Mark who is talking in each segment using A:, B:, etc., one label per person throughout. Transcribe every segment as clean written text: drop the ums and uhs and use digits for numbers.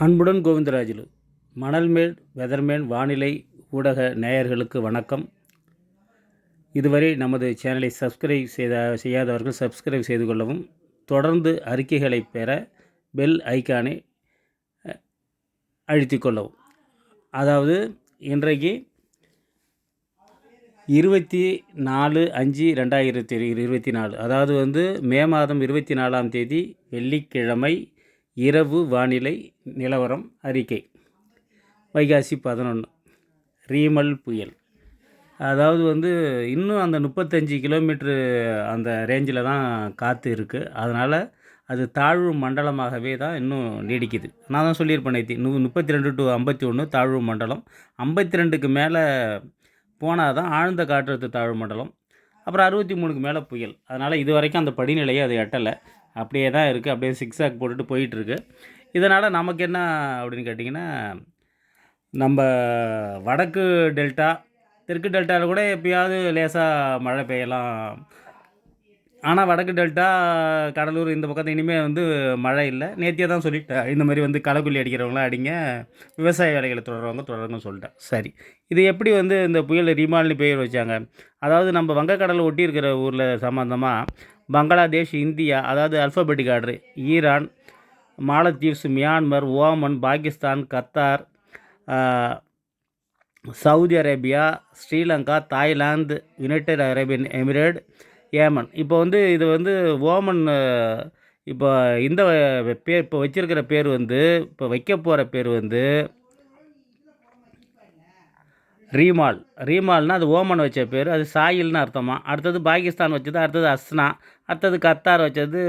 A: அன்புடன் கோவிந்தராஜுலு. மணல்மேல் வெதர்மேன் வானிலை ஊடக நேயர்களுக்கு வணக்கம். இதுவரை நமது சேனலை சப்ஸ்கிரைப் செய்யாதவர்கள் சப்ஸ்கிரைப் செய்து கொள்ளவும், தொடர்ந்து அறிக்கைகளை பெற பெல் ஐக்கானை அழுத்திக் கொள்ளவும். அதாவது இன்றைக்கு 24/5/2024, அதாவது மே மாதம் 24ஆம் தேதி வெள்ளிக்கிழமை இரவு வானிலை நிலவரம் அறிக்கை. வைகாசி 11 ரீமல் புயல். அதாவது இன்னும் அந்த 35 கிலோமீட்ரு அந்த ரேஞ்சில் தான் காற்று இருக்குது. அதனால் அது தாழ்வு மண்டலமாகவே தான் இன்னும் நீடிக்குது. நான் தான் சொல்லியிருப்பேன் நேற்று 32 to 51 தாழ்வு மண்டலம். 52க்கு மேலே போனால் தான் ஆழ்ந்த காற்றழுத்த தாழ்வு மண்டலம். அப்புறம் 63க்கு மேலே புயல். அதனால் இது வரைக்கும் அந்த படிநிலையை அது எட்டலை, அப்படியே தான் இருக்குது. அப்படியே சிக்ஸாக் போட்டுட்டு போயிட்டுருக்கு. இதனால் நமக்கு என்ன அப்படின்னு கேட்டிங்கன்னா, நம்ம வடக்கு டெல்டா தெற்கு டெல்டாவில் கூட எப்பயாவது லேசாக மழை பெய்யலாம். ஆனால் வடக்கு டெல்டா கடலூர் இந்த பக்கத்தை இனிமேல் மழை இல்லை. நேத்தியே தான் சொல்லிட்டேன், இந்த மாதிரி களைக்கொல்லி அடிக்கிறவங்களாம் அடிங்க, விவசாய வேலைகளை தொடருங்கன்னு சொல்லிட்டேன். சரி, இது எப்படி இந்த புயல் ரிமால்னு பெயர் வச்சாங்க? அதாவது நம்ம வங்கக்கடலை ஒட்டி இருக்கிற ஊரில் சம்மந்தமாக பங்களாதேஷ், இந்தியா, அதாவது alphabetical order, Iran, Maldives, Myanmar, Oman, Pakistan, Qatar, Saudi Arabia, Sri Lanka, Thailand, United Arabian Emirate, Yemen. இப்போ இது ஓமன். இப்போ இந்த பேர் இப்போ வச்சிருக்கிற பேர் இப்போ வைக்க போகிற பேர் ரீமால். ரீமால்னால் அது ஓமன் வச்ச பேர், அது சாயில்னு அர்த்தமா. அடுத்தது பாகிஸ்தான் வச்சது, அடுத்தது அஸ்னா, அடுத்தது கத்தார் வச்சது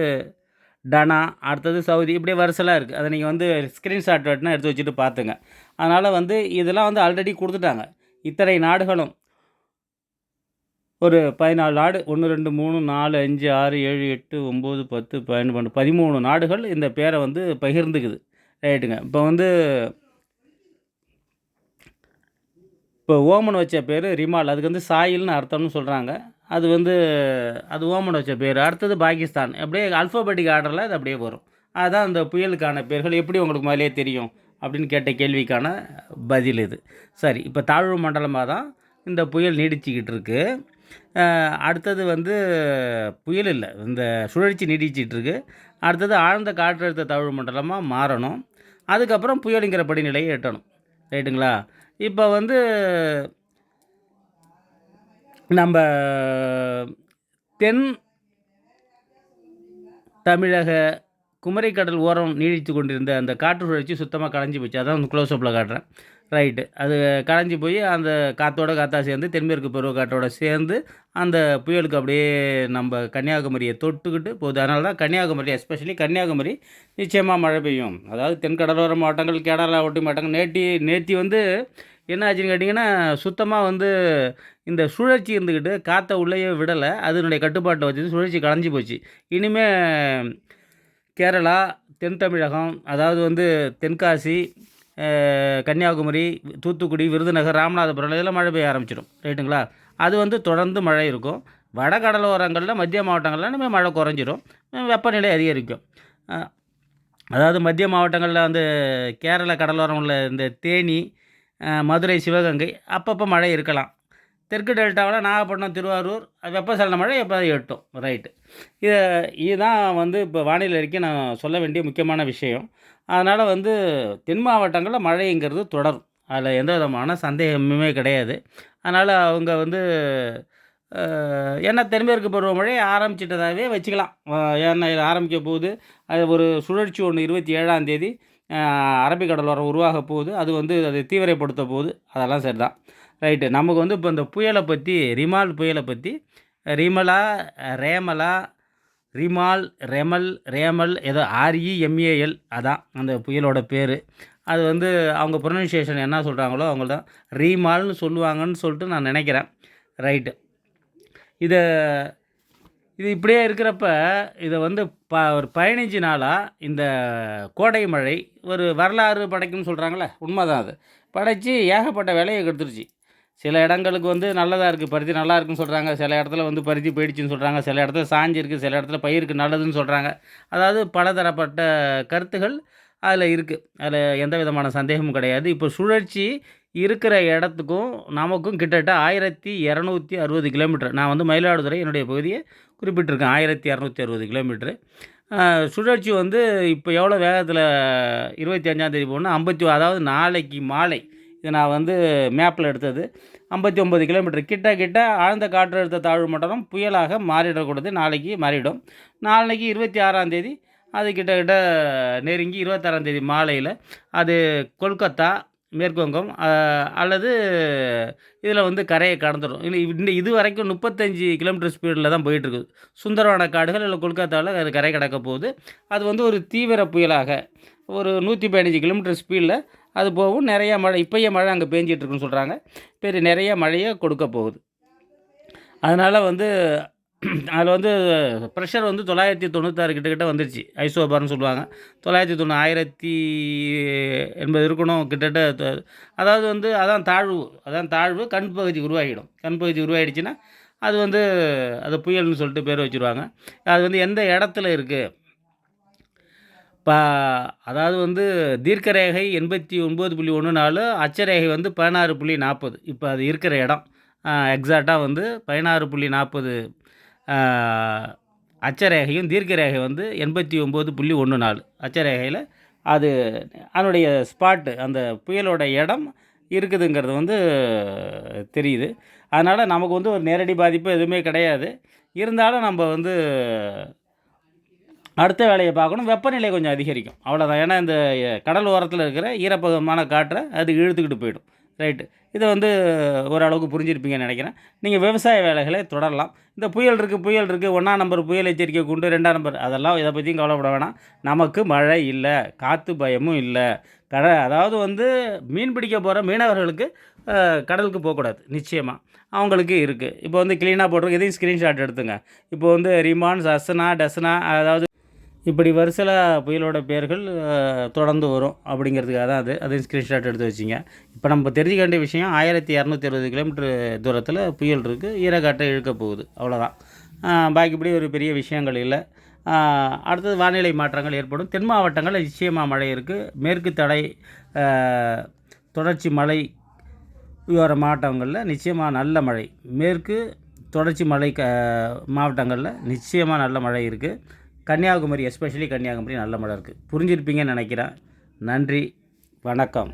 A: டனா, அடுத்தது சவுதி. இப்படியே வரிசலாக இருக்குது. அதை நீங்கள் ஸ்க்ரீன்ஷாட் வெட்டினா எடுத்து வச்சுட்டு பார்த்துங்க. அதனால் இதெல்லாம் ஆல்ரெடி கொடுத்துட்டாங்க. இத்தனை நாடுகளும் ஒரு 14 நாடு, 1 2 3 4 5 6 7 8 9 10 11 13 நாடுகள் இந்த பேரை பகிர்ந்துக்குது. ரைட்டுங்க. இப்போ ஓமன் வச்ச பேர் ரிமால், அதுக்கு சாயில்னு அர்த்தம்னு சொல்கிறாங்க. அது ஓமன் வச்ச பேர். அடுத்தது பாகிஸ்தான். அப்படியே அல்ஃபபெட்டிக் ஆர்டரில் அது அப்படியே வரும். அதுதான் அந்த புயலுக்கான பேர்கள். எப்படி உங்களுக்கு முதலே தெரியும் அப்படின்னு கேட்ட கேள்விக்கான பதில் இது. சரி, இப்போ தாழ்வு மண்டலமாக தான் இந்த புயல் நீடிச்சிக்கிட்டு இருக்குது. அடுத்தது புயல் இல்லை, இந்த சுழற்சி நீடிச்சிட்ருக்கு. அடுத்தது ஆழ்ந்த காற்றழுத்த தாழ்வு மண்டலமாக மாறணும். அதுக்கப்புறம் புயலுங்கிற படிநிலையை எட்டணும். ரைட்டுங்களா? இப்போ நம்ம தென் தமிழக குமரிக்கடல் ஓரம் நீடித்து கொண்டிருந்த அந்த காற்று சுழற்சி சுத்தமாக கலைஞ்சி போச்சு. அதான் க்ளோஸ்அப்பில் காட்டுறேன். ரைட்டு. அது கலைஞ்சி போய் அந்த காற்றா சேர்ந்து தென்மேற்கு பருவக்காற்றோடு சேர்ந்து அந்த புயலுக்கு அப்படியே நம்ம கன்னியாகுமரியை தொட்டுக்கிட்டு போகுது. அதனால தான் கன்னியாகுமரி, எஸ்பெஷலி கன்னியாகுமரி நிச்சயமாக மழை பெய்யும். அதாவது தென் கடலோர மாவட்டங்கள், கேரளா ஒட்டி மாவட்டங்கள் நேற்றி என்ன ஆச்சுன்னு கேட்டிங்கன்னா, சுத்தமாக இந்த சுழற்சி இருந்துக்கிட்டு காற்றை உள்ளேயே விடலை. அதனுடைய கட்டுப்பாட்டை வச்சு சுழற்சி கலைஞ்சி போச்சு. இனிமேல் கேரளா, தென் தமிழகம், அதாவது தென்காசி, கன்னியாகுமரி, தூத்துக்குடி, விருதுநகர், ராமநாதபுரம் இதெல்லாம் மழை பெய்ய ஆரம்பிச்சிடும். ரைட்டுங்களா? அது தொடர்ந்து மழை இருக்கும். வட கடலோரங்களில், மத்திய மாவட்டங்களில் இனிமேல் மழை குறைஞ்சிரும், வெப்பநிலை அதிகரிக்கும். அதாவது மத்திய மாவட்டங்களில் கேரள கடலோரம் உள்ள இந்த தேனி, மதுரை, சிவகங்கை அப்பப்போ மழை இருக்கலாம். தெற்கு டெல்டாவில் நாகப்பட்டினம், திருவாரூர் வெப்பசலன மழை எப்போ எட்டும். ரைட்டு. இதுதான் இப்போ வானிலை அறிக்கை நான் சொல்ல வேண்டிய முக்கியமான விஷயம். அதனால் தென் மாவட்டங்களில் மழைங்கிறது தொடரும். அதில் எந்த விதமான சந்தேகமுமே கிடையாது. அதனால் அவங்க ஏன்னா தென்மேற்கு பருவமழை ஆரம்பிச்சிட்டதாகவே வச்சுக்கலாம். ஏன்னா இது ஆரம்பிக்க போகுது. அது ஒரு சுழற்சி ஒன்று 27ஆம் தேதி அரபிக்கடலோரம் உருவாக போகுது. அதை தீவிரப்படுத்த போகுது. அதெல்லாம் சரி தான். ரைட்டு. நமக்கு இப்போ இந்த புயலை பற்றி, ரிமால் புயலை பற்றி, ரிமலா, ரேமலா, ரிமால், ரெமல், ரேமல், ஏதோ REMAL, அதான் அந்த புயலோட பேர். அது அவங்க ப்ரொனன்சியேஷன் என்ன சொல்கிறாங்களோ அவங்க தான் ரீமால்னு சொல்லுவாங்கன்னு சொல்லிட்டு நான் நினைக்கிறேன். ரைட்டு. இது இப்படியே இருக்கிறப்ப இதை ஒரு 15 நாளாக இந்த கோடை மழை ஒரு வரலாறு படைக்கும்னு சொல்கிறாங்களே, உண்மைதான். அது படைத்து ஏகப்பட்ட வேலையை கெடுத்துருச்சு. சில இடங்களுக்கு நல்லதாக இருக்குது, பருத்தி நல்லா இருக்குன்னு சொல்கிறாங்க. சில இடத்துல பருத்தி போயிடுச்சுன்னு சொல்கிறாங்க. சில இடத்துல சாஞ்சிருக்கு, சில இடத்துல பயிருக்கு நல்லதுன்னு சொல்கிறாங்க. அதாவது பலதரப்பட்ட கருத்துகள் அதில் இருக்குது. அதில் எந்த விதமான சந்தேகமும் கிடையாது. இப்போ சுழற்சி இருக்கிற இடத்துக்கும் நமக்கும் கிட்டத்தட்ட 1260 கிலோமீட்டர். நான் வந்து மயிலாடுதுறை என்னுடைய பகுதியை குறிப்பிட்டிருக்கேன். 1260 கிலோமீட்டரு. சுழற்சி வந்து இப்போ எவ்வளோ வேகத்தில் 25ஆந்தேதி போகணும்னா அதாவது நாளைக்கு மாலை, இது நான் வந்து மேப்பில் எடுத்தது, 59 கிலோமீட்டர் கிட்ட ஆழ்ந்த காற்றழுத்த தாழ்வு மண்டலம் புயலாக மாறிடக்கூடாது. நாளைக்கு மாறிடும். நாளைக்கு 26ஆந்தேதி அது கிட்டத்தட்ட நெருங்கி 26ஆந்தேதி மாலையில் அது கொல்கத்தா, மேற்கு வங்கம் அல்லது இதில் வந்து கரையை கடந்துடும். இது வரைக்கும் 35 கிலோமீட்டர் ஸ்பீடில் தான் போயிட்டுருக்குது. சுந்தரவன காடுகள் இல்லை கொல்கத்தாவில் அது கரை கடக்க போகுது. அது வந்து ஒரு தீவிர புயலாக ஒரு 115 கிலோமீட்டர் ஸ்பீடில் அது போகும். நிறையா மழை, இப்போயே மழை அங்கே பேஞ்சிட்ருக்குன்னு சொல்கிறாங்க. நிறைய மழையை கொடுக்க போகுது. அதனால் வந்து அதில் வந்து ப்ரெஷர் வந்து 996 கிட்டத்தட்ட வந்துருச்சு. ஐசோபார்னு சொல்லுவாங்க. 1080 இருக்கணும் கிட்டத்தட்ட. அதாவது வந்து அதான் தாழ்வு கண் பகுதி உருவாகிடும். கண் பகுதி உருவாகிடுச்சுன்னா அது வந்து அது புயல்னு சொல்லிட்டு பேர் வச்சுருவாங்க. அது வந்து எந்த இடத்துல இருக்குது, அதாவது வந்து தீர்க்கரேகை 89.14, அச்சரேகை வந்து 16.40. இப்போ அது இருக்கிற இடம் எக்ஸாக்டாக வந்து 16.40 அச்சரேகையும், தீர்க்கரேகை வந்து 89.14 அச்சரேகையில் அது அதனுடைய ஸ்பாட்டு, அந்த புயலோட இடம் இருக்குதுங்கிறது வந்து தெரியுது. அதனால் நமக்கு வந்து ஒரு நேரடி பாதிப்பு எதுவுமே கிடையாது. இருந்தாலும் நம்ம வந்து அடுத்த வேலையை பார்க்கணும். வெப்பநிலை கொஞ்சம் அதிகரிக்கும், அவ்வளோதான். ஏன்னா இந்த கடல் ஓரத்தில் இருக்கிற ஈரப்பதமான காற்றை அது இழுத்துக்கிட்டு போயிடும். ரைட்டு. இதை வந்து ஓரளவுக்கு புரிஞ்சிருப்பீங்கன்னு நினைக்கிறேன். நீங்கள் விவசாய வேலைகளை தொடரலாம். இந்த புயல் இருக்குது 1ஆம் நம்பர் புயல் எச்சரிக்கை கொண்டு 2ஆம் நம்பர் அதெல்லாம் இதை பற்றியும் கவலைப்பட வேணாம். நமக்கு மழை இல்லை, காற்று பயமும் இல்லை. அதாவது வந்து மீன் பிடிக்க போகிற மீனவர்களுக்கு கடலுக்கு போகக்கூடாது நிச்சயமாக. அவங்களுக்கு இருக்குது. இப்போ வந்து க்ளீனாக போட்டிருக்கு. இதையும் ஸ்க்ரீன்ஷாட் எடுத்துங்க. இப்போ வந்து ரிமான்ஸ், அஸ்னா, டஸ்னா, அதாவது இப்படி வரிசையில் புயலோட பேர்கள் தொடர்ந்து வரும் அப்படிங்கிறதுக்காக தான் அதையும் ஸ்க்ரீன்ஷாட் எடுத்து வச்சிங்க. இப்போ நம்ம தெரிஞ்சுக்க வேண்டிய விஷயம் 1260 கிலோமீட்டர் தூரத்தில் புயல் இருக்குது. ஈரக்காற்றை இழுக்க போகுது, அவ்வளோதான். பாக்கிப்படி ஒரு பெரிய விஷயங்கள் இல்லை. அடுத்தது வானிலை மாற்றங்கள் ஏற்படும். தென் மாவட்டங்களில் நிச்சயமாக மழை இருக்குது. மேற்கு தொடர்ச்சி மலை யோர மாவட்டங்களில் நிச்சயமாக நல்ல மழை. மேற்கு தொடர்ச்சி மலை மாவட்டங்களில் நிச்சயமாக நல்ல மழை இருக்குது. கன்னியாகுமரி, எஸ்பெஷலி கன்னியாகுமரி நல்ல மழை இருக்குது. புரிஞ்சிருப்பீங்கன்னு நினைக்கிறேன். நன்றி, வணக்கம்.